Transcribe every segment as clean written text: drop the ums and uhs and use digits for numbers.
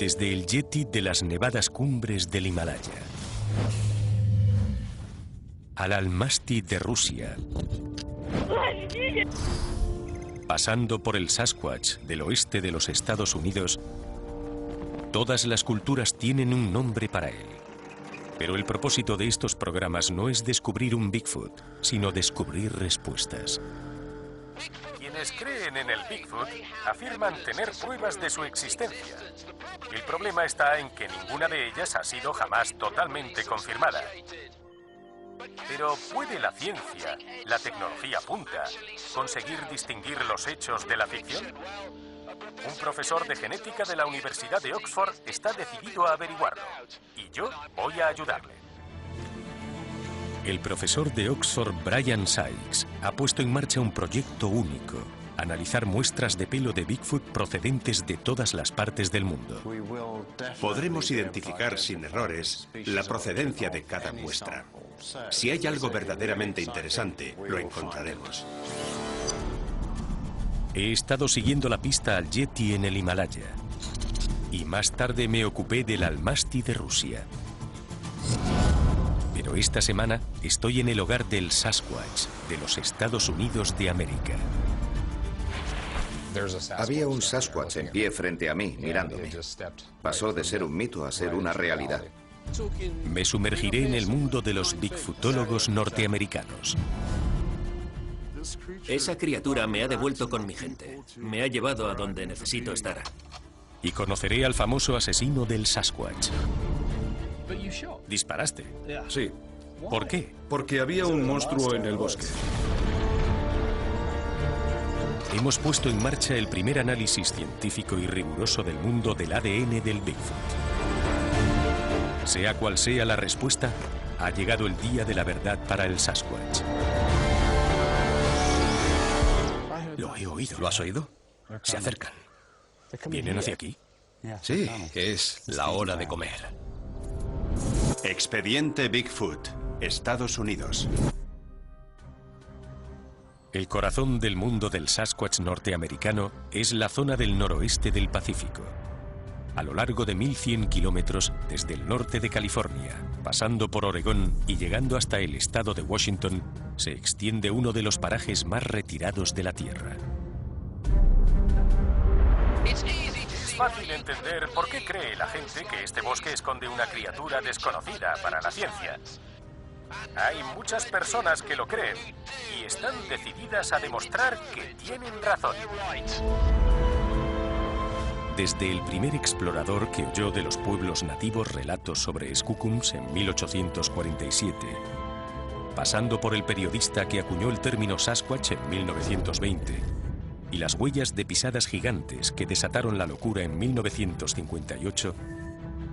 Desde el Yeti de las nevadas cumbres del Himalaya, al Almasti de Rusia, pasando por el Sasquatch del oeste de los Estados Unidos, todas las culturas tienen un nombre para él. Pero el propósito de estos programas no es descubrir un Bigfoot, sino descubrir respuestas. Quienes creen en el Bigfoot afirman tener pruebas de su existencia. El problema está en que ninguna de ellas ha sido jamás totalmente confirmada. Pero ¿puede la ciencia, la tecnología punta, conseguir distinguir los hechos de la ficción? Un profesor de genética de la Universidad de Oxford está decidido a averiguarlo, y yo voy a ayudarle. El profesor de Oxford, Brian Sykes, ha puesto en marcha un proyecto único: analizar muestras de pelo de Bigfoot procedentes de todas las partes del mundo. Podremos identificar sin errores la procedencia de cada muestra. Si hay algo verdaderamente interesante, lo encontraremos. He estado siguiendo la pista al Yeti en el Himalaya, y más tarde me ocupé del Almasti de Rusia. Pero esta semana estoy en el hogar del Sasquatch de los Estados Unidos de América. Había un Sasquatch en pie frente a mí, mirándome. Pasó de ser un mito a ser una realidad. Me sumergiré en el mundo de los bigfootólogos norteamericanos. Esa criatura me ha devuelto con mi gente. Me ha llevado a donde necesito estar. Y conoceré al famoso asesino del Sasquatch. ¿Disparaste? Sí. ¿Por qué? Porque había un monstruo en el bosque. Hemos puesto en marcha el primer análisis científico y riguroso del mundo del ADN del Bigfoot. Sea cual sea la respuesta, ha llegado el día de la verdad para el Sasquatch. Lo he oído. ¿Lo has oído? Se acercan. ¿Vienen hacia aquí? Sí, es la hora de comer. Expediente Bigfoot, Estados Unidos. El corazón del mundo del Sasquatch norteamericano es la zona del noroeste del Pacífico. A lo largo de 1.100 kilómetros desde el norte de California, pasando por Oregón y llegando hasta el estado de Washington, se extiende uno de los parajes más retirados de la Tierra. Es fácil entender por qué cree la gente que este bosque esconde una criatura desconocida para la ciencia. Hay muchas personas que lo creen y están decididas a demostrar que tienen razón. Desde el primer explorador que oyó de los pueblos nativos relatos sobre Skookum's en 1847, pasando por el periodista que acuñó el término Sasquatch en 1920, y las huellas de pisadas gigantes que desataron la locura en 1958,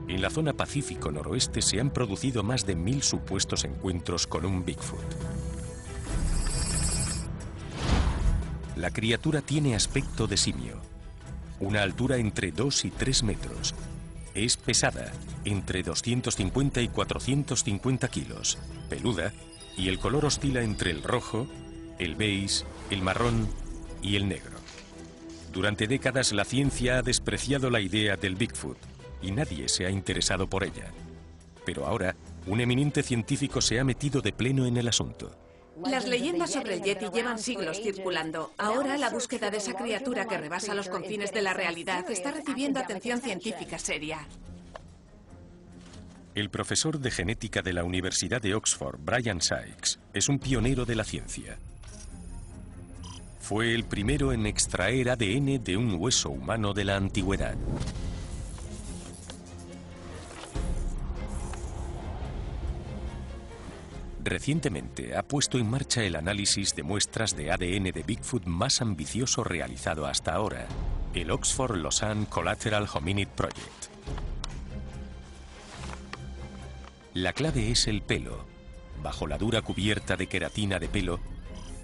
en la zona Pacífico noroeste se han producido más de 1000 supuestos encuentros con un Bigfoot. La criatura tiene aspecto de simio, una altura entre 2 y 3 metros. Es pesada, entre 250 y 450 kilos, peluda, y el color oscila entre el rojo, el beige, el marrón y el negro. Durante décadas la ciencia ha despreciado la idea del Bigfoot y nadie se ha interesado por ella. Pero ahora, un eminente científico se ha metido de pleno en el asunto. Las leyendas sobre el Yeti llevan siglos circulando. Ahora la búsqueda de esa criatura que rebasa los confines de la realidad está recibiendo atención científica seria. El profesor de genética de la Universidad de Oxford, Brian Sykes, es un pionero de la ciencia. Fue el primero en extraer ADN de un hueso humano de la antigüedad. Recientemente ha puesto en marcha el análisis de muestras de ADN de Bigfoot más ambicioso realizado hasta ahora, el Oxford Lausanne Collateral Hominid Project. La clave es el pelo. Bajo la dura cubierta de queratina de pelo,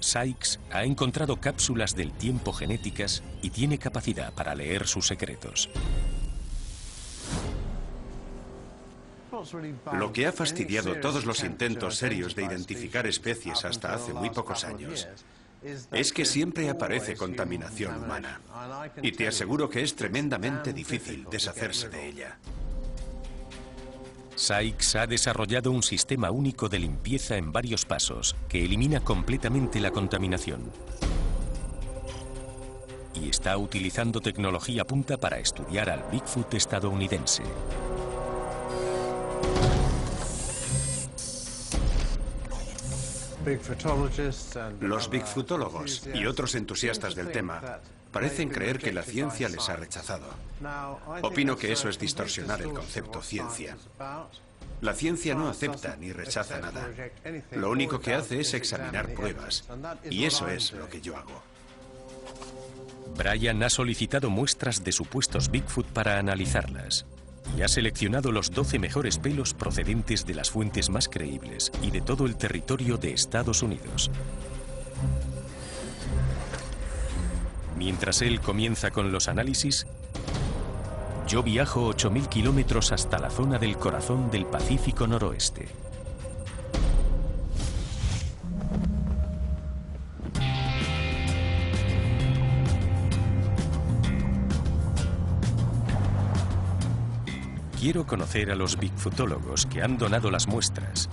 Sykes ha encontrado cápsulas del tiempo genéticas y tiene capacidad para leer sus secretos. Lo que ha fastidiado todos los intentos serios de identificar especies hasta hace muy pocos años es que siempre aparece contaminación humana. Y te aseguro que es tremendamente difícil deshacerse de ella. Sykes ha desarrollado un sistema único de limpieza en varios pasos que elimina completamente la contaminación. Y está utilizando tecnología punta para estudiar al Bigfoot estadounidense. Los Bigfootólogos y otros entusiastas del tema parecen creer que la ciencia les ha rechazado. Opino que eso es distorsionar el concepto ciencia. La ciencia no acepta ni rechaza nada. Lo único que hace es examinar pruebas, y eso es lo que yo hago. Brian ha solicitado muestras de supuestos Bigfoot para analizarlas y ha seleccionado los 12 mejores pelos procedentes de las fuentes más creíbles y de todo el territorio de Estados Unidos. Mientras él comienza con los análisis, yo viajo 8.000 kilómetros hasta la zona del corazón del Pacífico Noroeste. Quiero conocer a los Bigfootólogos que han donado las muestras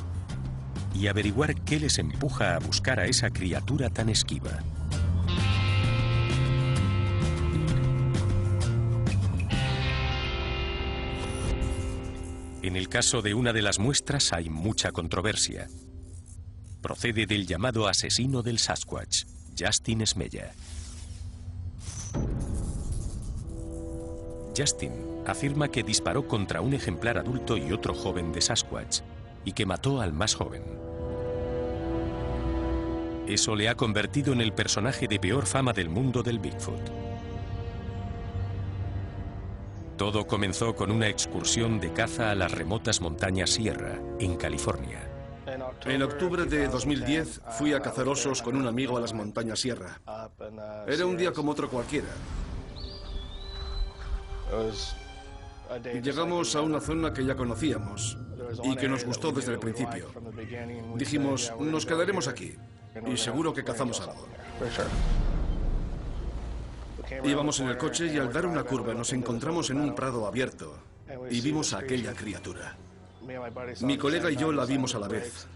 y averiguar qué les empuja a buscar a esa criatura tan esquiva. En el caso de una de las muestras hay mucha controversia. Procede del llamado asesino del Sasquatch, Justin Smeya. Justin afirma que disparó contra un ejemplar adulto y otro joven de Sasquatch y que mató al más joven. Eso le ha convertido en el personaje de peor fama del mundo del Bigfoot. Todo comenzó con una excursión de caza a las remotas montañas Sierra, en California. En octubre de 2010 fui a cazar osos con un amigo a las montañas Sierra. Era un día como otro cualquiera. Llegamos a una zona que ya conocíamos y que nos gustó desde el principio. Dijimos, nos quedaremos aquí y seguro que cazamos algo. Íbamos en el coche y al dar una curva nos encontramos en un prado abierto y vimos a aquella criatura. Mi colega y yo la vimos a la vez.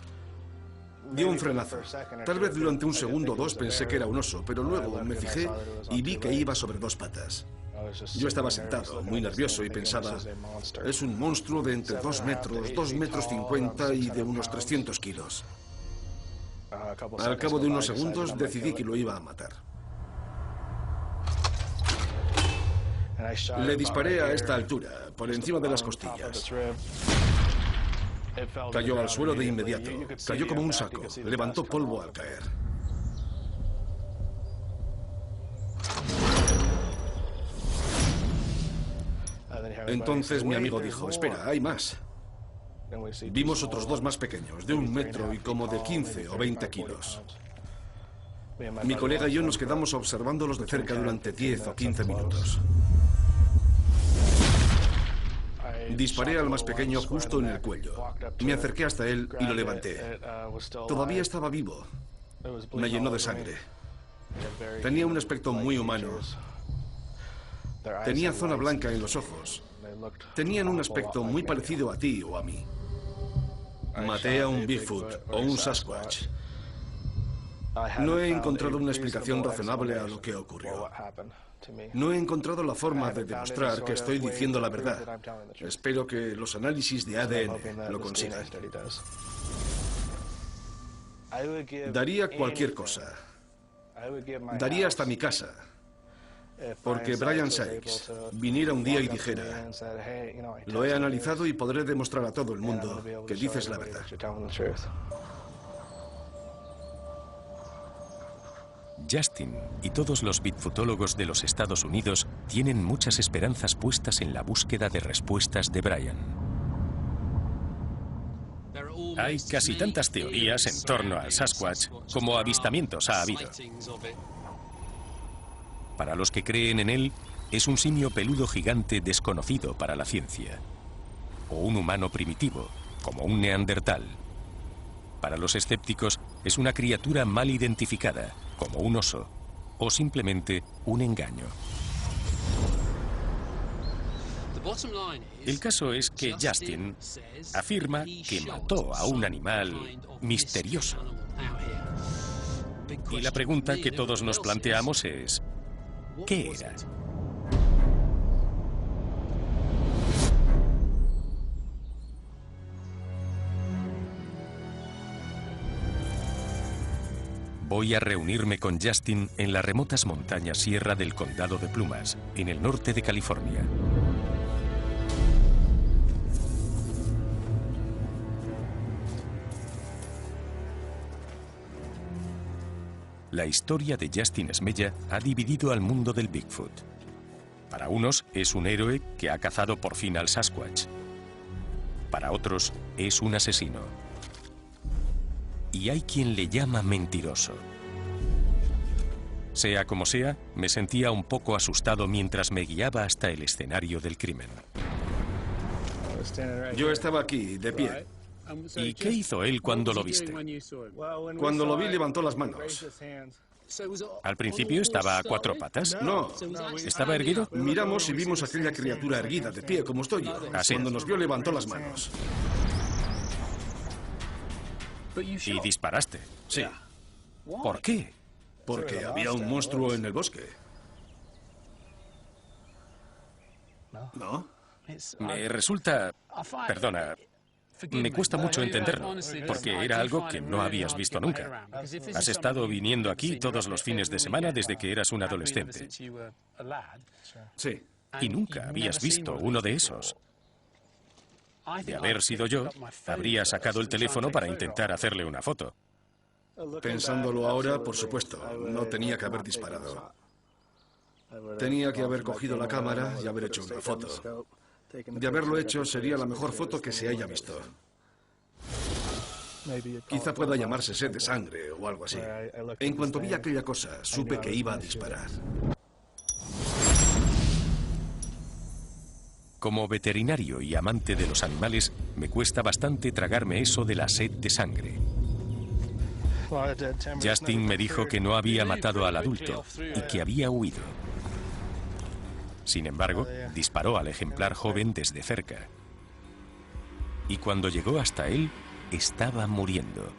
Dio un frenazo. Tal vez durante un segundo o dos pensé que era un oso, pero luego me fijé y vi que iba sobre dos patas. Yo estaba sentado, muy nervioso, y pensaba, es un monstruo de entre 2 metros, 2 metros 50 y de unos 300 kilos. Al cabo de unos segundos decidí que lo iba a matar. Le disparé a esta altura, por encima de las costillas. Cayó al suelo de inmediato. Cayó como un saco. Levantó polvo al caer. Entonces mi amigo dijo, espera, hay más. Vimos otros 2 más pequeños, de 1 metro y como de 15 o 20 kilos. Mi colega y yo nos quedamos observándolos de cerca durante 10 o 15 minutos. Disparé al más pequeño justo en el cuello. Me acerqué hasta él y lo levanté. Todavía estaba vivo. Me llenó de sangre. Tenía un aspecto muy humano. Tenía zona blanca en los ojos. Tenían un aspecto muy parecido a ti o a mí. Maté a un Bigfoot o un Sasquatch. No he encontrado una explicación razonable a lo que ocurrió. No he encontrado la forma de demostrar que estoy diciendo la verdad. Espero que los análisis de ADN lo consigan. Daría cualquier cosa. Daría hasta mi casa. Porque Brian Sykes viniera un día y dijera, lo he analizado y podré demostrar a todo el mundo que dices la verdad. Justin y todos los Bigfootólogos de los Estados Unidos tienen muchas esperanzas puestas en la búsqueda de respuestas de Brian. Hay casi tantas teorías en torno al Sasquatch como avistamientos ha habido. Para los que creen en él, es un simio peludo gigante desconocido para la ciencia. O un humano primitivo, como un neandertal. Para los escépticos, es una criatura mal identificada, como un oso, o simplemente un engaño. El caso es que Justin afirma que mató a un animal misterioso. Y la pregunta que todos nos planteamos es, ¿qué era? Voy a reunirme con Justin en las remotas montañas sierra del condado de Plumas, en el norte de California. La historia de Justin Smella ha dividido al mundo del Bigfoot. Para unos es un héroe que ha cazado por fin al Sasquatch. Para otros es un asesino. Y hay quien le llama mentiroso. Sea como sea, me sentía un poco asustado mientras me guiaba hasta el escenario del crimen. Yo estaba aquí, de pie. ¿Y qué hizo él cuando lo viste? Cuando lo vi, levantó las manos. ¿Al principio estaba a cuatro patas? No. ¿Estaba erguido? Miramos y vimos a aquella criatura erguida, de pie, como estoy yo. ¿Ah, sí? Cuando nos vio, levantó las manos. ¿Y disparaste? Sí. ¿Por qué? Porque había un monstruo en el bosque. ¿No? Me resulta... Perdona, me cuesta mucho entenderlo, porque era algo que no habías visto nunca. Has estado viniendo aquí todos los fines de semana desde que eras un adolescente. Sí. Y nunca habías visto uno de esos. De haber sido yo, habría sacado el teléfono para intentar hacerle una foto. Pensándolo ahora, por supuesto, no tenía que haber disparado. Tenía que haber cogido la cámara y haber hecho una foto. De haberlo hecho, sería la mejor foto que se haya visto. Quizá pueda llamarse sed de sangre o algo así. En cuanto vi aquella cosa, supe que iba a disparar. Como veterinario y amante de los animales, me cuesta bastante tragarme eso de la sed de sangre. Justin me dijo que no había matado al adulto y que había huido. Sin embargo, disparó al ejemplar joven desde cerca. Y cuando llegó hasta él, estaba muriendo.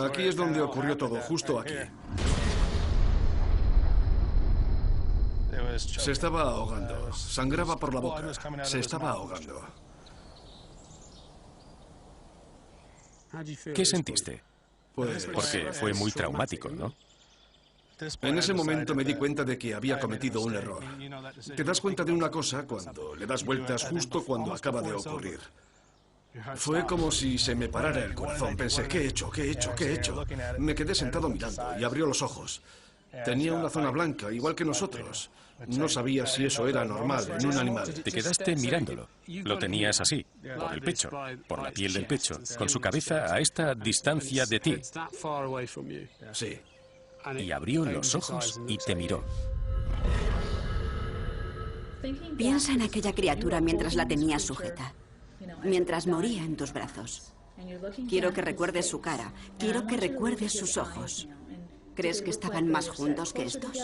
Aquí es donde ocurrió todo, justo aquí. Se estaba ahogando. Sangraba por la boca. Se estaba ahogando. ¿Qué sentiste? Pues... Porque fue muy traumático, ¿no? En ese momento me di cuenta de que había cometido un error. Te das cuenta de una cosa cuando le das vueltas justo cuando acaba de ocurrir. Fue como si se me parara el corazón. Pensé, ¿qué he hecho? ¿Qué he hecho? ¿Qué he hecho? Me quedé sentado mirando y abrió los ojos. Tenía una zona blanca, igual que nosotros. No sabía si eso era normal en un animal. Te quedaste mirándolo. Lo tenías así, por el pecho, por la piel del pecho, con su cabeza a esta distancia de ti. Sí. Y abrió los ojos y te miró. Piensa en aquella criatura mientras la tenías sujeta, mientras moría en tus brazos. Quiero que recuerdes su cara, quiero que recuerdes sus ojos. ¿Crees que estaban más juntos que estos?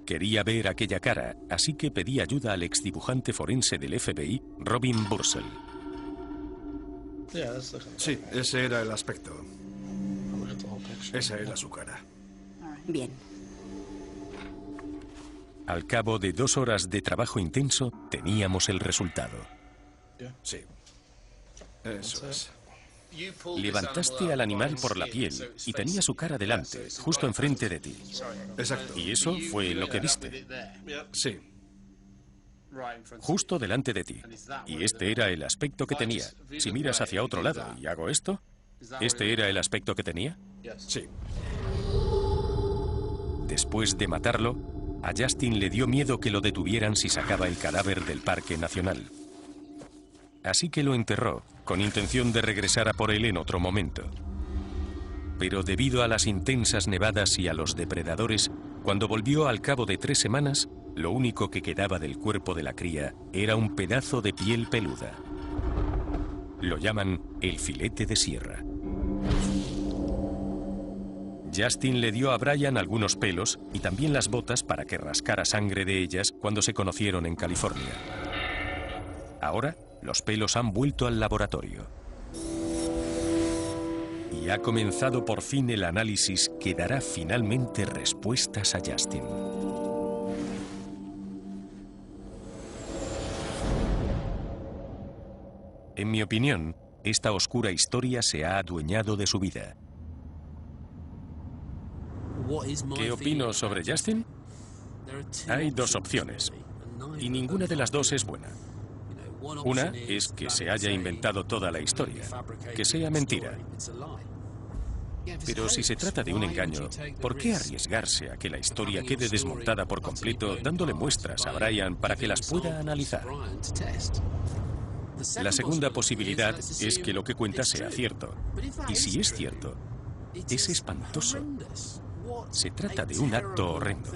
Quería ver aquella cara, así que pedí ayuda al exdibujante forense del FBI, Robin Bursell. Sí, ese era el aspecto. Esa era su cara. Bien. Al cabo de 2 horas de trabajo intenso, teníamos el resultado. Sí. Eso es. Levantaste al animal por la piel y tenía su cara delante, justo enfrente de ti. Exacto. Y eso fue lo que viste. Sí. Justo delante de ti. Y este era el aspecto que tenía. Si miras hacia otro lado y hago esto, ¿este era el aspecto que tenía? Sí. Después de matarlo, a Justin le dio miedo que lo detuvieran si sacaba el cadáver del Parque Nacional. Así que lo enterró, con intención de regresar a por él en otro momento. Pero debido a las intensas nevadas y a los depredadores, cuando volvió al cabo de 3 semanas, lo único que quedaba del cuerpo de la cría era un pedazo de piel peluda. Lo llaman el filete de sierra. Justin le dio a Brian algunos pelos y también las botas para que rascara sangre de ellas cuando se conocieron en California. Ahora, los pelos han vuelto al laboratorio. Y ha comenzado por fin el análisis que dará finalmente respuestas a Justin. En mi opinión, esta oscura historia se ha adueñado de su vida. ¿Qué opino sobre Justin? Hay dos opciones, y ninguna de las dos es buena. Una es que se haya inventado toda la historia, que sea mentira. Pero si se trata de un engaño, ¿por qué arriesgarse a que la historia quede desmontada por completo dándole muestras a Brian para que las pueda analizar? La segunda posibilidad es que lo que cuenta sea cierto. Y si es cierto, es espantoso. Se trata de un acto horrendo.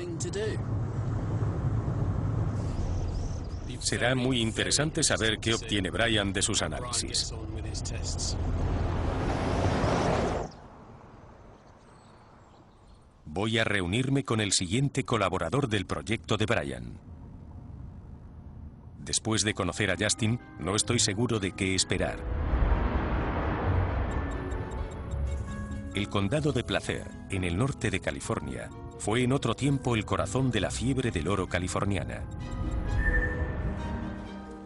Será muy interesante saber qué obtiene Brian de sus análisis. Voy a reunirme con el siguiente colaborador del proyecto de Brian. Después de conocer a Justin, no estoy seguro de qué esperar. El condado de Placer, en el norte de California, fue en otro tiempo el corazón de la fiebre del oro californiana.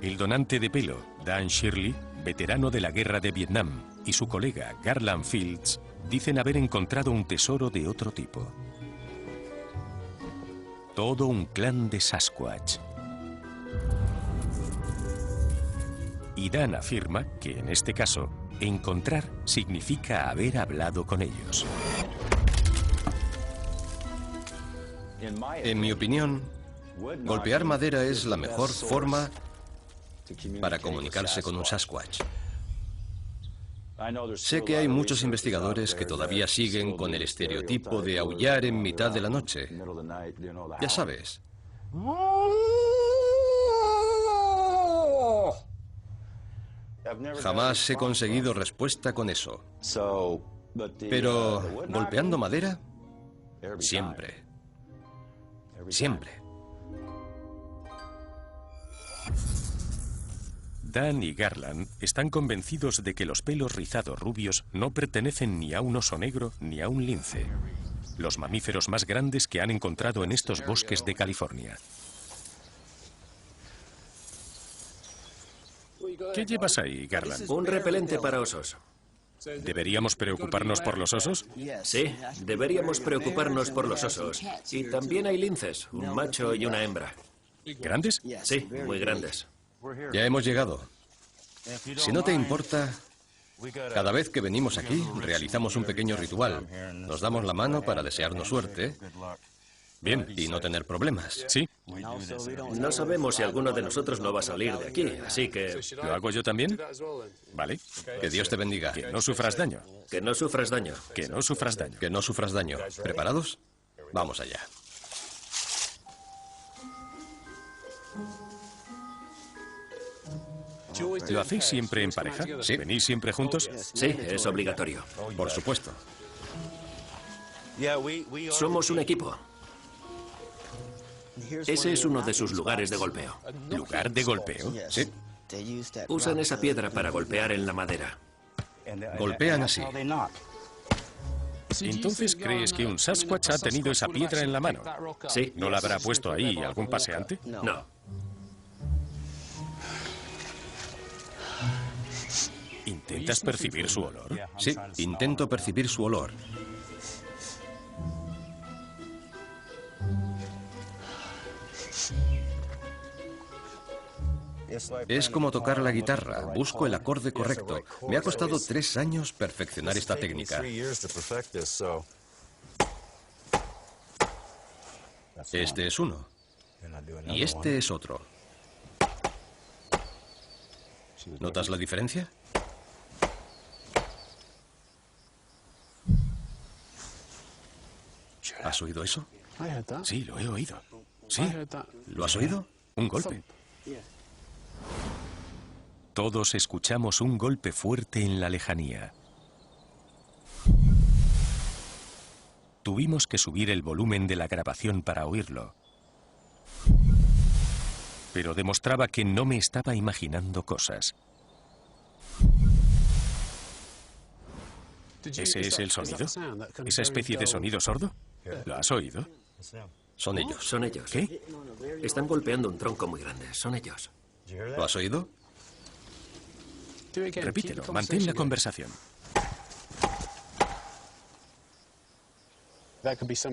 El donante de pelo, Dan Shirley, veterano de la guerra de Vietnam, y su colega Garland Fields dicen haber encontrado un tesoro de otro tipo. Todo un clan de Sasquatch. Y Dan afirma que en este caso, encontrar significa haber hablado con ellos. En mi opinión, golpear madera es la mejor forma para comunicarse con un Sasquatch. Sé que hay muchos investigadores que todavía siguen con el estereotipo de aullar en mitad de la noche. Ya sabes. Jamás he conseguido respuesta con eso. Pero golpeando madera, siempre. Siempre. Dan y Garland están convencidos de que los pelos rizados rubios no pertenecen ni a un oso negro ni a un lince, los mamíferos más grandes que han encontrado en estos bosques de California. ¿Qué llevas ahí, Garland? Un repelente para osos. ¿Deberíamos preocuparnos por los osos? Sí, deberíamos preocuparnos por los osos. Y también hay linces, un macho y una hembra. ¿Grandes? Sí, muy grandes. Ya hemos llegado. Si no te importa, cada vez que venimos aquí, realizamos un pequeño ritual. Nos damos la mano para desearnos suerte. Bien, y no tener problemas. Sí. No sabemos si alguno de nosotros no va a salir de aquí, así que... ¿Lo hago yo también? Vale. Que Dios te bendiga. Que no sufras daño. Que no sufras daño. Que no sufras daño. Que no sufras daño. ¿Preparados? Vamos allá. ¿Lo hacéis siempre en pareja? Sí. ¿Venís siempre juntos? Sí, es obligatorio. Por supuesto. Somos un equipo. Ese es uno de sus lugares de golpeo. ¿Lugar de golpeo? Sí. Usan esa piedra para golpear en la madera. Golpean así. ¿Entonces crees que un Sasquatch ha tenido esa piedra en la mano? Sí. ¿No la habrá puesto ahí algún paseante? No. ¿Intentas percibir su olor? Sí, intento percibir su olor. Es como tocar la guitarra. Busco el acorde correcto. Me ha costado 3 años perfeccionar esta técnica. Este es uno. Y este es otro. ¿Notas la diferencia? ¿Has oído eso? Sí, lo he oído. Sí. ¿Lo has oído? Un golpe. Todos escuchamos un golpe fuerte en la lejanía. Tuvimos que subir el volumen de la grabación para oírlo. Pero demostraba que no me estaba imaginando cosas. ¿Ese es el sonido? ¿Esa especie de sonido sordo? ¿Lo has oído? Son ellos. Son ellos. ¿Qué? Están golpeando un tronco muy grande. Son ellos. ¿Lo has oído? Repítelo, mantén la conversación.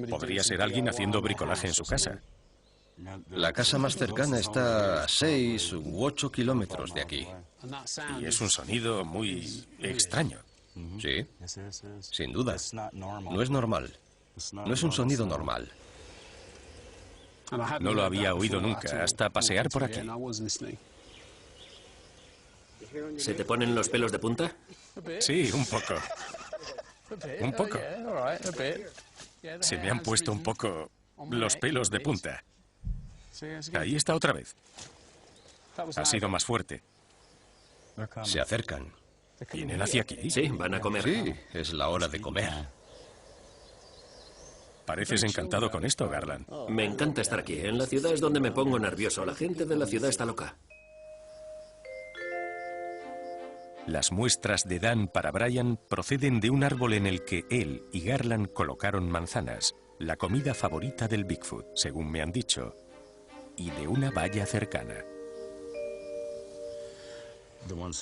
Podría ser alguien haciendo bricolaje en su casa. La casa más cercana está a 6 u 8 kilómetros de aquí. Y es un sonido muy extraño. Sí, sin duda. No es normal. No es un sonido normal. No lo había oído nunca, hasta pasear por aquí. ¿Se te ponen los pelos de punta? Sí, un poco. Un poco. Se me han puesto un poco los pelos de punta. Ahí está otra vez. Ha sido más fuerte. Se acercan. ¿Vienen hacia aquí? Sí, van a comer. Sí, es la hora de comer. Pareces encantado con esto, Garland. Me encanta estar aquí. En la ciudad es donde me pongo nervioso. La gente de la ciudad está loca. Las muestras de Dan para Brian proceden de un árbol en el que él y Garland colocaron manzanas, la comida favorita del Bigfoot, según me han dicho, y de una valla cercana.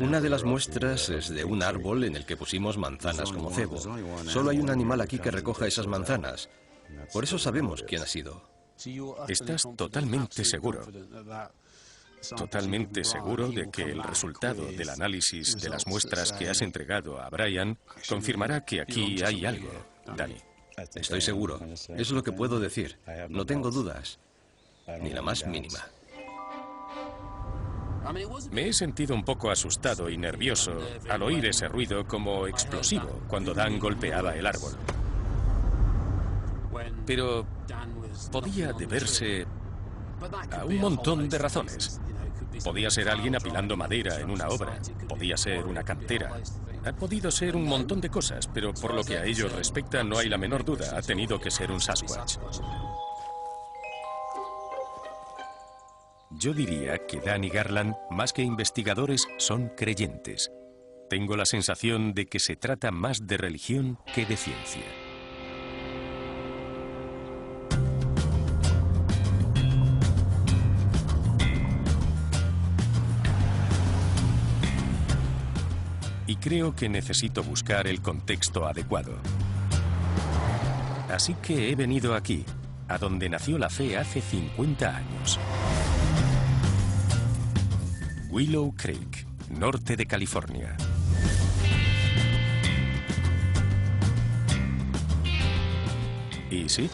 Una de las muestras es de un árbol en el que pusimos manzanas como cebo. Solo hay un animal aquí que recoja esas manzanas. Por eso sabemos quién ha sido. ¿Estás totalmente seguro? Totalmente seguro de que el resultado del análisis de las muestras que has entregado a Brian confirmará que aquí hay algo, Danny. Estoy seguro. Es lo que puedo decir. No tengo dudas. Ni la más mínima. Me he sentido un poco asustado y nervioso al oír ese ruido como explosivo cuando Dan golpeaba el árbol. Pero podía deberse a un montón de razones. Podía ser alguien apilando madera en una obra, podía ser una cantera, ha podido ser un montón de cosas, pero por lo que a ello respecta no hay la menor duda, ha tenido que ser un Sasquatch. Yo diría que Dan y Garland, más que investigadores, son creyentes. Tengo la sensación de que se trata más de religión que de ciencia. Y creo que necesito buscar el contexto adecuado. Así que he venido aquí, a donde nació la fe hace 50 años. Willow Creek, norte de California. Y sí,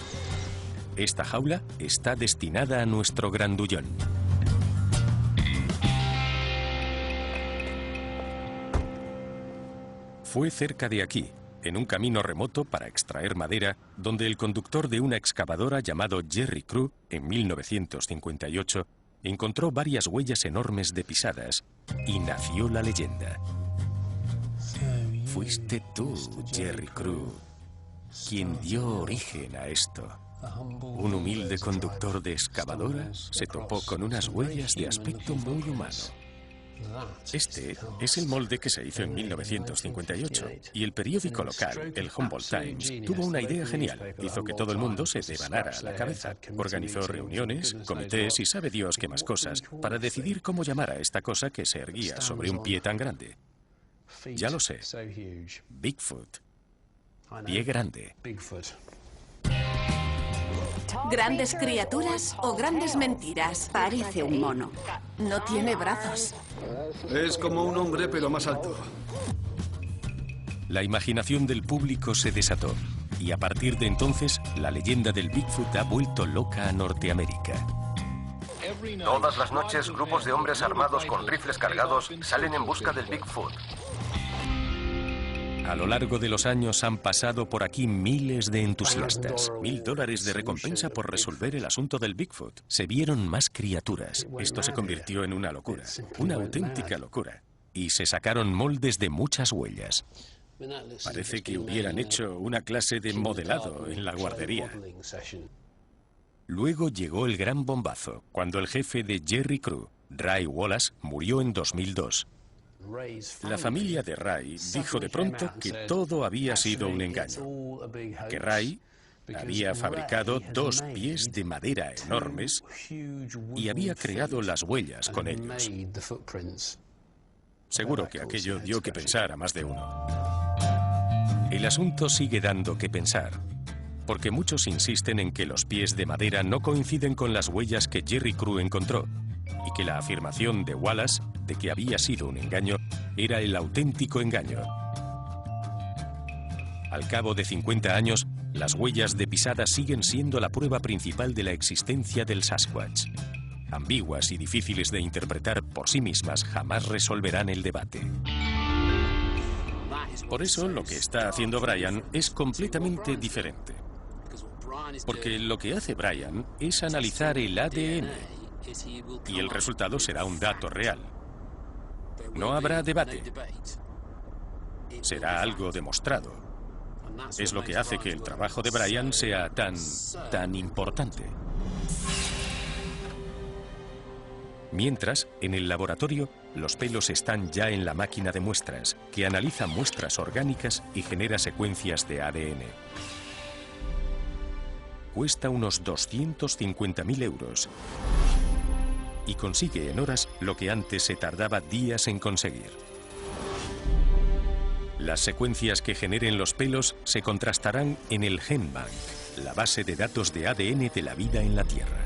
esta jaula está destinada a nuestro grandullón. Fue cerca de aquí, en un camino remoto para extraer madera, donde el conductor de una excavadora llamado Jerry Crew, en 1958, encontró varias huellas enormes de pisadas y nació la leyenda. Fuiste tú, Jerry Crew, quien dio origen a esto. Un humilde conductor de excavadora se topó con unas huellas de aspecto muy humano. Este es el molde que se hizo en 1958 y el periódico local, el Humboldt Times, tuvo una idea genial. Hizo que todo el mundo se devanara la cabeza. Organizó reuniones, comités y sabe Dios qué más cosas para decidir cómo llamar a esta cosa que se erguía sobre un pie tan grande. Ya lo sé. Bigfoot. Pie grande. ¿Grandes criaturas o grandes mentiras? Parece un mono. No tiene brazos. Es como un hombre, pero más alto. La imaginación del público se desató y a partir de entonces la leyenda del Bigfoot ha vuelto loca a Norteamérica. Todas las noches, grupos de hombres armados con rifles cargados salen en busca del Bigfoot. A lo largo de los años han pasado por aquí miles de entusiastas. $1000 de recompensa por resolver el asunto del Bigfoot. Se vieron más criaturas. Esto se convirtió en una locura. Una auténtica locura. Y se sacaron moldes de muchas huellas. Parece que hubieran hecho una clase de modelado en la guardería. Luego llegó el gran bombazo, cuando el jefe de Jerry Crew, Ray Wallace, murió en 2002. La familia de Ray dijo de pronto que todo había sido un engaño, que Ray había fabricado 2 pies de madera enormes y había creado las huellas con ellos. Seguro que aquello dio que pensar a más de uno. El asunto sigue dando que pensar, porque muchos insisten en que los pies de madera no coinciden con las huellas que Jerry Crew encontró, y que la afirmación de Wallace de que había sido un engaño era el auténtico engaño. Al cabo de 50 años, las huellas de pisada siguen siendo la prueba principal de la existencia del Sasquatch. Ambiguas y difíciles de interpretar por sí mismas, jamás resolverán el debate. Por eso, lo que está haciendo Brian es completamente diferente. Porque lo que hace Brian es analizar el ADN, y el resultado será un dato real. No habrá debate. Será algo demostrado. Es lo que hace que el trabajo de Brian sea tan importante. Mientras, en el laboratorio, los pelos están ya en la máquina de muestras, que analiza muestras orgánicas y genera secuencias de ADN. Cuesta unos 250.000 euros y consigue en horas lo que antes se tardaba días en conseguir. Las secuencias que generen los pelos se contrastarán en el GenBank, la base de datos de ADN de la vida en la Tierra.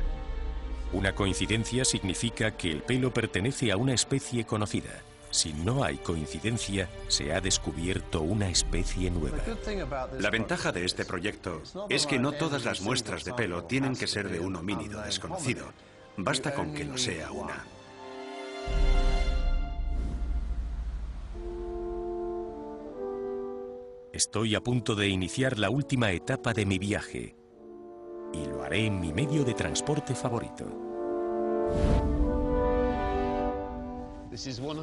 Una coincidencia significa que el pelo pertenece a una especie conocida. Si no hay coincidencia, se ha descubierto una especie nueva. La ventaja de este proyecto es que no todas las muestras de pelo tienen que ser de un homínido desconocido. Basta con que lo sea una. Estoy a punto de iniciar la última etapa de mi viaje. Y lo haré en mi medio de transporte favorito.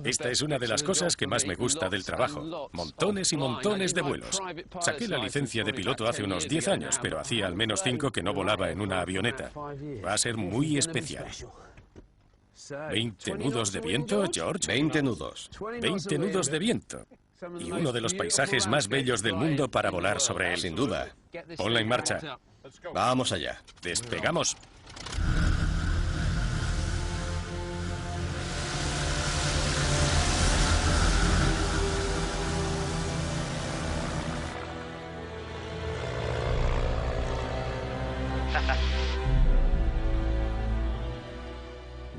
Esta es una de las cosas que más me gusta del trabajo. Montones y montones de vuelos. Saqué la licencia de piloto hace unos 10 años, pero hacía al menos 5 que no volaba en una avioneta. Va a ser muy especial. 20 nudos de viento, George. 20 nudos. 20 nudos de viento. Y uno de los paisajes más bellos del mundo para volar sobre él. Sin duda. Ponla en marcha. Vamos allá. Despegamos.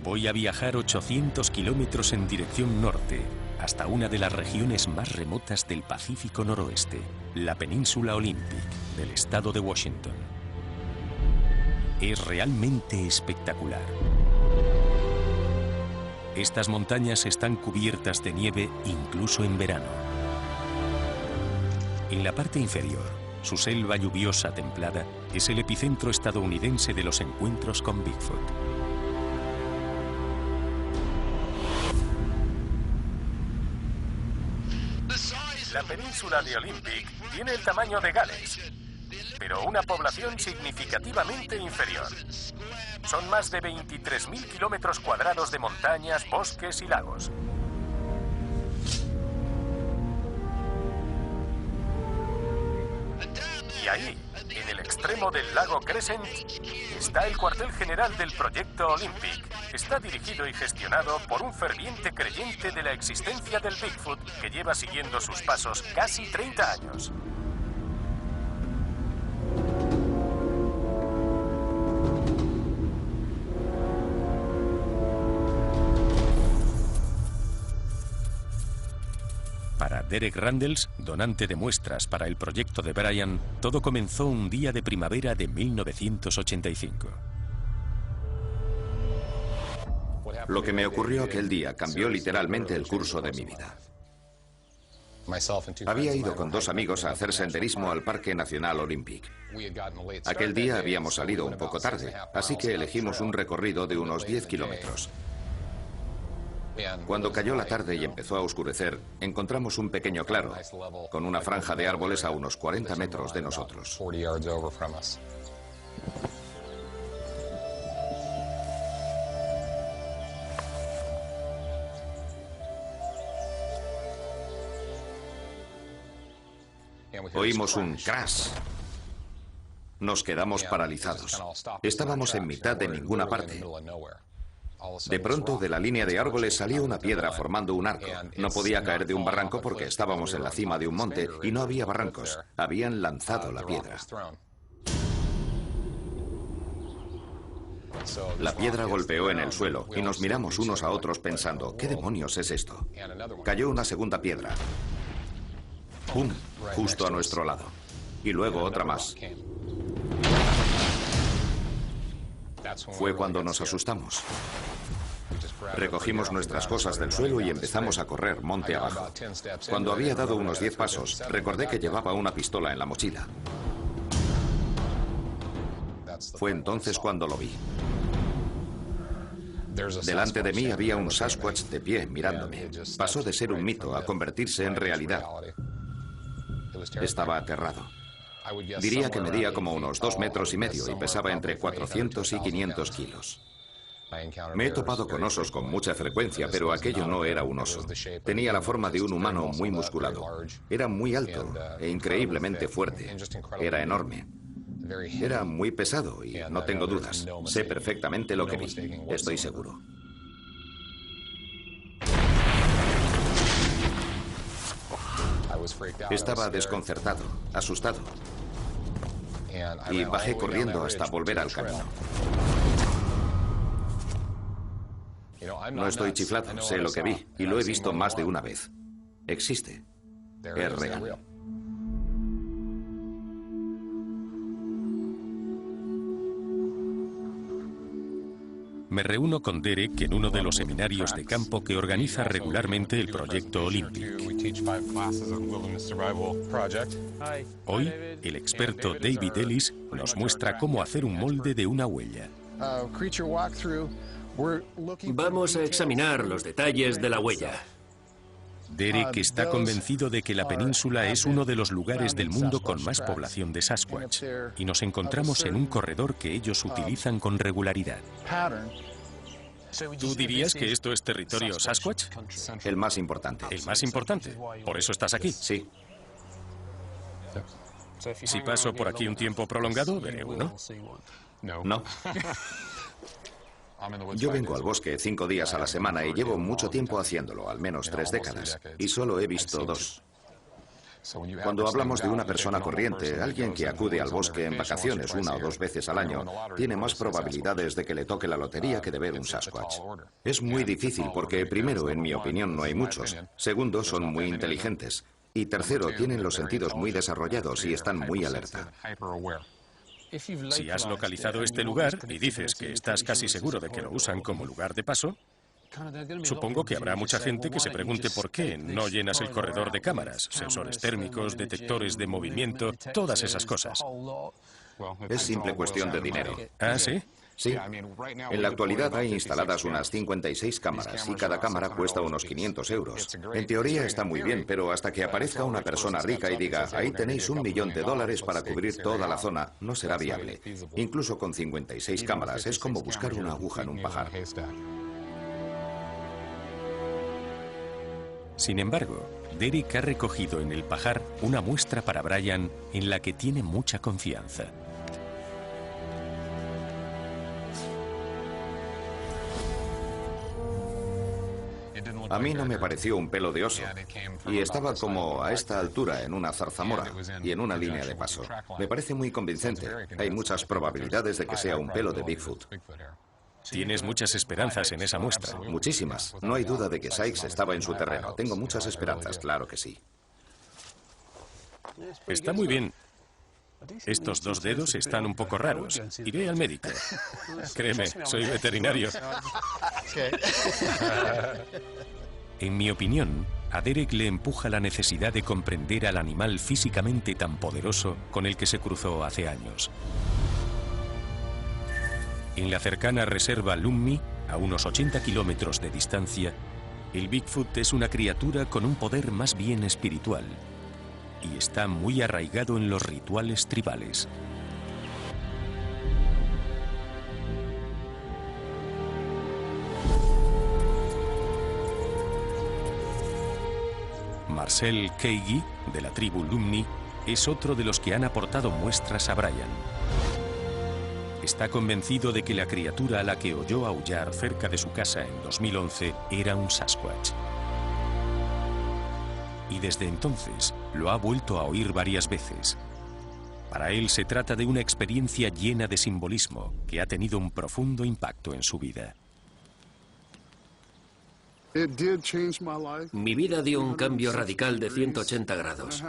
Voy a viajar 800 kilómetros en dirección norte, hasta una de las regiones más remotas del Pacífico Noroeste, la península Olympic del estado de Washington. Es realmente espectacular. Estas montañas están cubiertas de nieve incluso en verano. En la parte inferior, su selva lluviosa templada es el epicentro estadounidense de los encuentros con Bigfoot. La península de Olympic tiene el tamaño de Gales, pero una población significativamente inferior. Son más de 23.000 kilómetros cuadrados de montañas, bosques y lagos. Y ahí, en el extremo del lago Crescent, está el cuartel general del proyecto Olympic. Está dirigido y gestionado por un ferviente creyente de la existencia del Bigfoot que lleva siguiendo sus pasos casi 30 años. Para Derek Randles, donante de muestras para el proyecto de Brian, todo comenzó un día de primavera de 1985. Lo que me ocurrió aquel día cambió literalmente el curso de mi vida. Había ido con 2 amigos a hacer senderismo al Parque Nacional Olympic. Aquel día habíamos salido un poco tarde, así que elegimos un recorrido de unos 10 kilómetros. Cuando cayó la tarde y empezó a oscurecer, encontramos un pequeño claro, con una franja de árboles a unos 40 metros de nosotros. Oímos un crash. Nos quedamos paralizados. Estábamos en mitad de ninguna parte. De pronto, de la línea de árboles salió una piedra formando un arco. No podía caer de un barranco porque estábamos en la cima de un monte y no había barrancos. Habían lanzado la piedra. La piedra golpeó en el suelo y nos miramos unos a otros pensando, ¿qué demonios es esto? Cayó una segunda piedra. ¡Pum! Justo a nuestro lado. Y luego otra más. Fue cuando nos asustamos. Recogimos nuestras cosas del suelo y empezamos a correr monte abajo. Cuando había dado unos 10 pasos, recordé que llevaba una pistola en la mochila. Fue entonces cuando lo vi. Delante de mí había un Sasquatch de pie mirándome. Pasó de ser un mito a convertirse en realidad. Estaba aterrado. Diría que medía como unos 2,5 metros y pesaba entre 400 y 500 kilos. Me he topado con osos con mucha frecuencia, pero aquello no era un oso. Tenía la forma de un humano muy musculado. Era muy alto e increíblemente fuerte. Era enorme. Era muy pesado y no tengo dudas. Sé perfectamente lo que vi. Estoy seguro. Estaba desconcertado, asustado. Y bajé corriendo hasta volver al camino. No estoy chiflado, sé lo que vi y lo he visto más de una vez. Existe. Es real. Me reúno con Derek en uno de los seminarios de campo que organiza regularmente el proyecto Olympic. Hoy, el experto David Ellis nos muestra cómo hacer un molde de una huella. Vamos a examinar los detalles de la huella. Derek está convencido de que la península es uno de los lugares del mundo con más población de Sasquatch, y nos encontramos en un corredor que ellos utilizan con regularidad. ¿Tú dirías que esto es territorio Sasquatch? El más importante. ¿El más importante? ¿Por eso estás aquí? Sí. Si paso por aquí un tiempo prolongado, veré uno. No. Yo vengo al bosque 5 días a la semana y llevo mucho tiempo haciéndolo, al menos 3 décadas, y solo he visto 2. Cuando hablamos de una persona corriente, alguien que acude al bosque en vacaciones 1 o 2 veces al año, tiene más probabilidades de que le toque la lotería que de ver un Sasquatch. Es muy difícil porque, primero, en mi opinión, no hay muchos. Segundo, son muy inteligentes. Y tercero, tienen los sentidos muy desarrollados y están muy alerta. Si has localizado este lugar y dices que estás casi seguro de que lo usan como lugar de paso, supongo que habrá mucha gente que se pregunte por qué no llenas el corredor de cámaras, sensores térmicos, detectores de movimiento, todas esas cosas. Es simple cuestión de dinero. ¿Ah, sí? Sí. En la actualidad hay instaladas unas 56 cámaras y cada cámara cuesta unos 500 euros. En teoría está muy bien, pero hasta que aparezca una persona rica y diga, ahí tenéis $1 millón para cubrir toda la zona, no será viable. Incluso con 56 cámaras es como buscar una aguja en un pajar. Sin embargo, Derek ha recogido en el pajar una muestra para Brian en la que tiene mucha confianza. A mí no me pareció un pelo de oso, y estaba como a esta altura en una zarzamora y en una línea de paso. Me parece muy convincente. Hay muchas probabilidades de que sea un pelo de Bigfoot. Tienes muchas esperanzas en esa muestra. Muchísimas. No hay duda de que Sykes estaba en su terreno. Tengo muchas esperanzas, claro que sí. Está muy bien. Estos 2 dedos están un poco raros. Iré al médico. Créeme, soy veterinario. En mi opinión, a Derek le empuja la necesidad de comprender al animal físicamente tan poderoso con el que se cruzó hace años. En la cercana reserva Lummi, a unos 80 kilómetros de distancia, El Bigfoot es una criatura con un poder más bien espiritual y está muy arraigado en los rituales tribales. Marcel Keigi, de la tribu Lumni, es otro de los que han aportado muestras a Brian. Está convencido de que la criatura a la que oyó aullar cerca de su casa en 2011 era un Sasquatch. Y desde entonces lo ha vuelto a oír varias veces. Para él se trata de una experiencia llena de simbolismo que ha tenido un profundo impacto en su vida. Mi vida dio un cambio radical de 180 grados.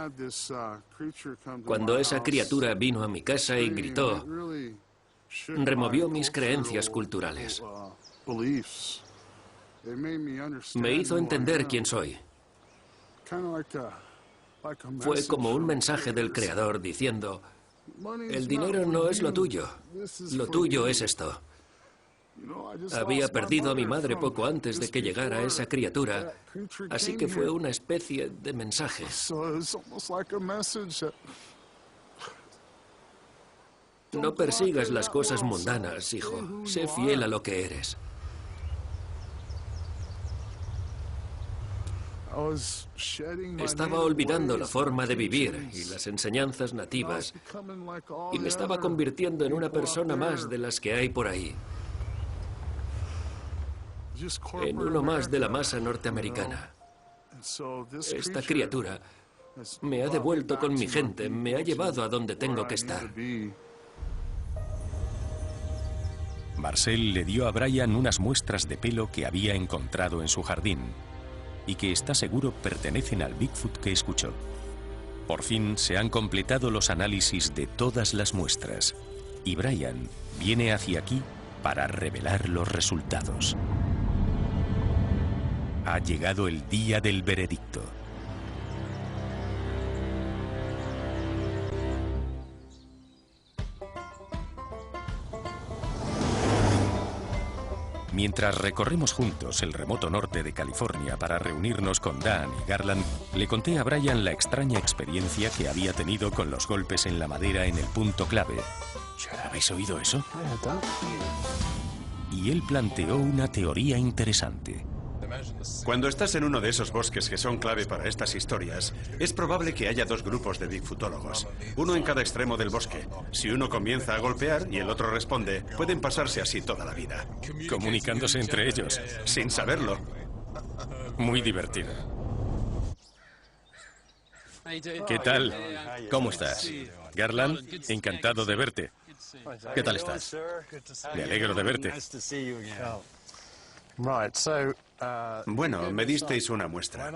Cuando esa criatura vino a mi casa y gritó, removió mis creencias culturales. Me hizo entender quién soy. Fue como un mensaje del Creador diciendo, el dinero no es lo tuyo es esto. Había perdido a mi madre poco antes de que llegara esa criatura, así que fue una especie de mensaje. No persigas las cosas mundanas, hijo. Sé fiel a lo que eres. Estaba olvidando la forma de vivir y las enseñanzas nativas y me estaba convirtiendo en una persona más de las que hay por ahí. En uno más de la masa norteamericana. Esta criatura me ha devuelto con mi gente, me ha llevado a donde tengo que estar. Marcel le dio a Brian unas muestras de pelo que había encontrado en su jardín y que está seguro pertenecen al Bigfoot que escuchó. Por fin se han completado los análisis de todas las muestras y Brian viene hacia aquí para revelar los resultados. Ha llegado el día del veredicto. Mientras recorremos juntos el remoto norte de California para reunirnos con Dan y Garland, le conté a Brian la extraña experiencia que había tenido con los golpes en la madera en el punto clave. ¿Habéis oído eso? Y él planteó una teoría interesante. Cuando estás en uno de esos bosques que son clave para estas historias, es probable que haya dos grupos de bigfootólogos, uno en cada extremo del bosque. Si uno comienza a golpear y el otro responde, pueden pasarse así toda la vida. Comunicándose entre ellos. Sin saberlo. Muy divertido. ¿Qué tal? ¿Cómo estás? Garland, encantado de verte. ¿Qué tal estás? Me alegro de verte. Bueno, me disteis una muestra.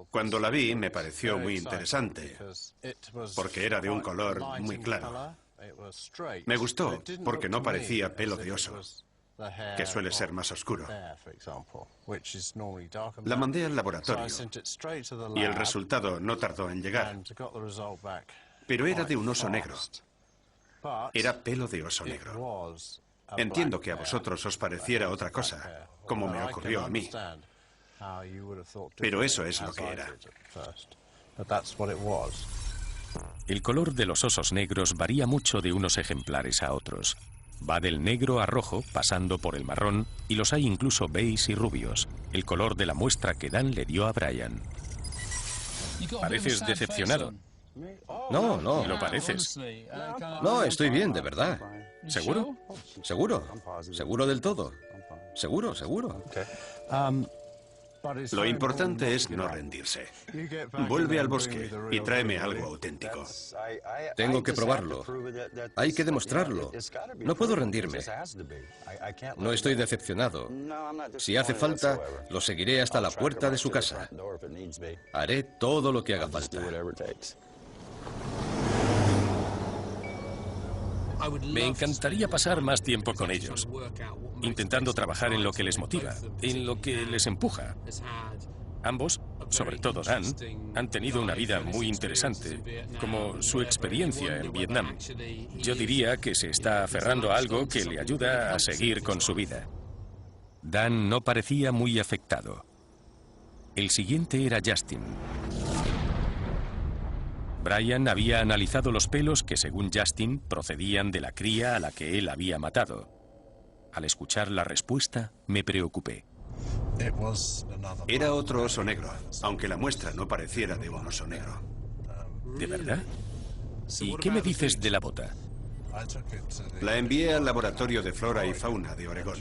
Cuando la vi me pareció muy interesante, porque era de un color muy claro. Me gustó porque no parecía pelo de oso, que suele ser más oscuro. La mandé al laboratorio y el resultado no tardó en llegar. Pero era de un oso negro. Era pelo de oso negro. Entiendo que a vosotros os pareciera otra cosa, como me ocurrió a mí. Pero eso es lo que era. El color de los osos negros varía mucho de unos ejemplares a otros. Va del negro a rojo, pasando por el marrón, y los hay incluso beige y rubios, el color de la muestra que Dan le dio a Brian. Pareces decepcionado. No, no. Lo pareces. No, estoy bien, de verdad. ¿Seguro? Seguro. Seguro del todo. Seguro, seguro. Lo importante es no rendirse. Vuelve al bosque y tráeme algo auténtico. Tengo que probarlo. Hay que demostrarlo. No puedo rendirme. No estoy decepcionado. Si hace falta, lo seguiré hasta la puerta de su casa. Haré todo lo que haga falta. Me encantaría pasar más tiempo con ellos, intentando trabajar en lo que les motiva, en lo que les empuja. Ambos, sobre todo Dan, han tenido una vida muy interesante, como su experiencia en Vietnam. Yo diría que se está aferrando a algo que le ayuda a seguir con su vida. Dan no parecía muy afectado. El siguiente era Justin. Brian había analizado los pelos que, según Justin, procedían de la cría a la que él había matado. Al escuchar la respuesta, me preocupé. Era otro oso negro, aunque la muestra no pareciera de un oso negro. ¿De verdad? ¿Y qué me dices de la bota? La envié al laboratorio de flora y fauna de Oregón.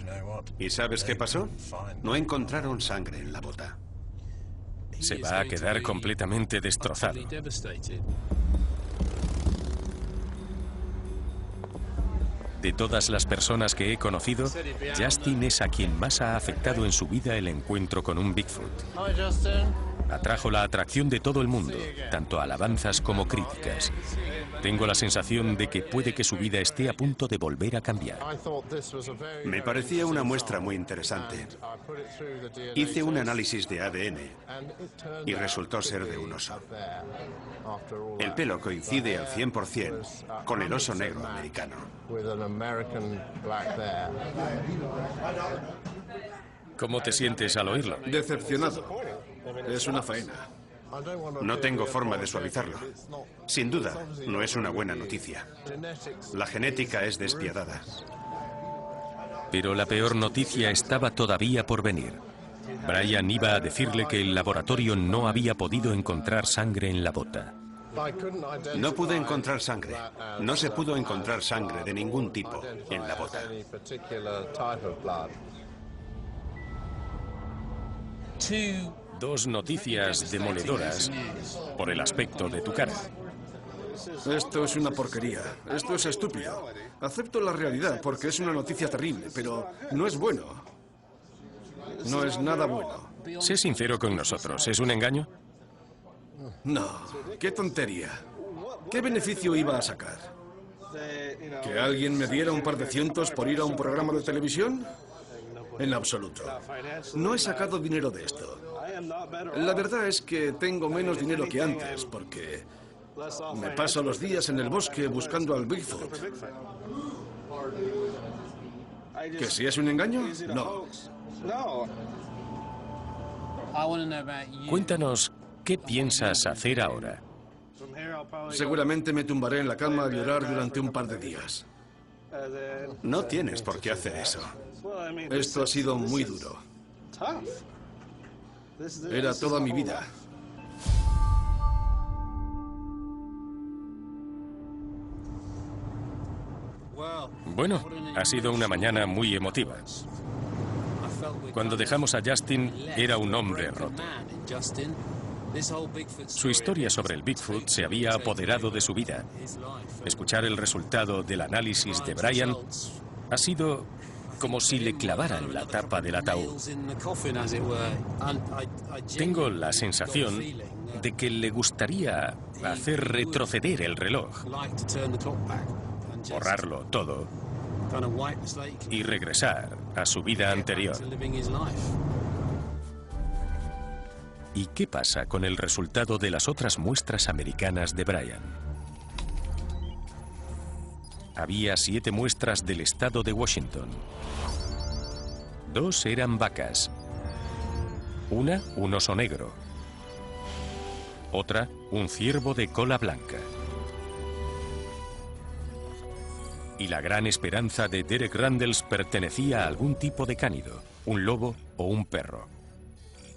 ¿Y sabes qué pasó? No encontraron sangre en la bota. Se va a quedar completamente destrozado. De todas las personas que he conocido, Justin es a quien más ha afectado en su vida el encuentro con un Bigfoot. Atrajo la atracción de todo el mundo, tanto alabanzas como críticas. Tengo la sensación de que puede que su vida esté a punto de volver a cambiar. Me parecía una muestra muy interesante. Hice un análisis de ADN y resultó ser de un oso. El pelo coincide al 100% con el oso negro americano. ¿Cómo te sientes al oírlo? Decepcionado. Es una faena. No tengo forma de suavizarlo. Sin duda, no es una buena noticia. La genética es despiadada. Pero la peor noticia estaba todavía por venir. Brian iba a decirle que el laboratorio no había podido encontrar sangre en la bota. No pude encontrar sangre. No se pudo encontrar sangre de ningún tipo en la bota. Dos noticias demoledoras por el aspecto de tu cara. Esto es una porquería. Esto es estúpido. Acepto la realidad porque es una noticia terrible, pero no es bueno. No es nada bueno. Sé sincero con nosotros. ¿Es un engaño? No. ¡Qué tontería! ¿Qué beneficio iba a sacar? ¿Que alguien me diera un par de cientos por ir a un programa de televisión? En absoluto. No he sacado dinero de esto. La verdad es que tengo menos dinero que antes, porque me paso los días en el bosque buscando al Bigfoot. ¿Que si es un engaño? No. Cuéntanos, ¿qué piensas hacer ahora? Seguramente me tumbaré en la cama a llorar durante un par de días. No tienes por qué hacer eso. Esto ha sido muy duro. Era toda mi vida. Bueno, ha sido una mañana muy emotiva. Cuando dejamos a Justin, era un hombre roto. Su historia sobre el Bigfoot se había apoderado de su vida. Escuchar el resultado del análisis de Brian ha sido como si le clavaran la tapa del ataúd. Tengo la sensación de que le gustaría hacer retroceder el reloj, borrarlo todo y regresar a su vida anterior. ¿Y qué pasa con el resultado de las otras muestras americanas de Brian? Había 7 muestras del estado de Washington. 2 eran vacas. Una, un oso negro. Otra, un ciervo de cola blanca. Y la gran esperanza de Derek Randles pertenecía a algún tipo de cánido, un lobo o un perro.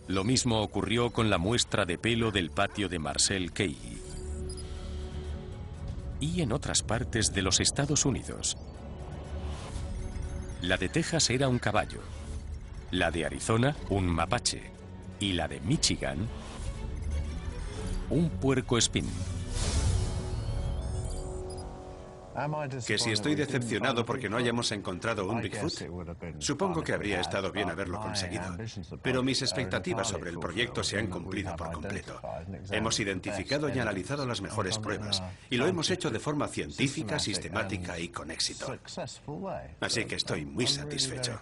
Lo mismo ocurrió con la muestra de pelo del patio de Marcel Keihi. Y en otras partes de los Estados Unidos. La de Texas era un caballo, la de Arizona un mapache y la de Michigan un puercoespín. Que si estoy decepcionado porque no hayamos encontrado un Bigfoot, supongo que habría estado bien haberlo conseguido. Pero mis expectativas sobre el proyecto se han cumplido por completo. Hemos identificado y analizado las mejores pruebas, y lo hemos hecho de forma científica, sistemática y con éxito. Así que estoy muy satisfecho.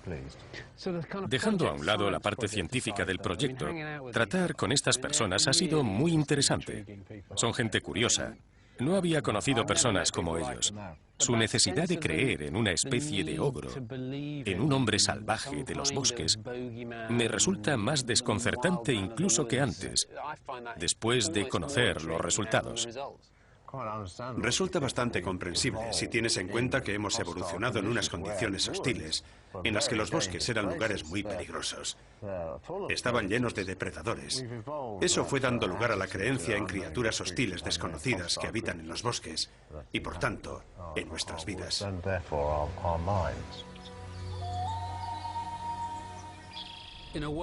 Dejando a un lado la parte científica del proyecto, tratar con estas personas ha sido muy interesante. Son gente curiosa. No había conocido personas como ellos. Su necesidad de creer en una especie de ogro, en un hombre salvaje de los bosques, me resulta más desconcertante incluso que antes, después de conocer los resultados. Resulta bastante comprensible si tienes en cuenta que hemos evolucionado en unas condiciones hostiles, en las que los bosques eran lugares muy peligrosos. Estaban llenos de depredadores. Eso fue dando lugar a la creencia en criaturas hostiles desconocidas que habitan en los bosques y, por tanto, en nuestras vidas.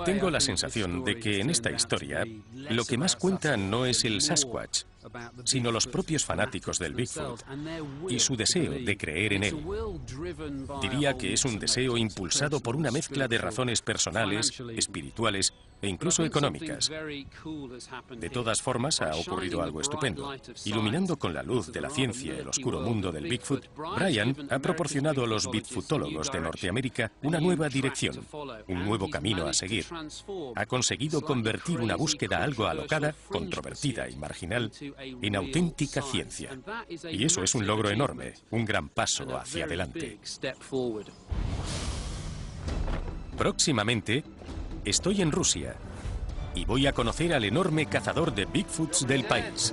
Tengo la sensación de que en esta historia lo que más cuenta no es el Sasquatch, sino los propios fanáticos del Bigfoot y su deseo de creer en él. Diría que es un deseo impulsado por una mezcla de razones personales, espirituales e incluso económicas. De todas formas, ha ocurrido algo estupendo. Iluminando con la luz de la ciencia el oscuro mundo del Bigfoot, Brian ha proporcionado a los bigfootólogos de Norteamérica una nueva dirección, un nuevo camino a seguir. Ha conseguido convertir una búsqueda algo alocada, controvertida y marginal en auténtica ciencia. Y eso es un logro enorme, un gran paso hacia adelante. Próximamente, estoy en Rusia y voy a conocer al enorme cazador de Bigfoots del país.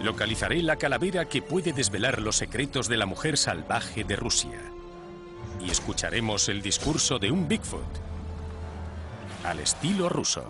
Localizaré la calavera que puede desvelar los secretos de la mujer salvaje de Rusia. Y escucharemos el discurso de un Bigfoot al estilo ruso.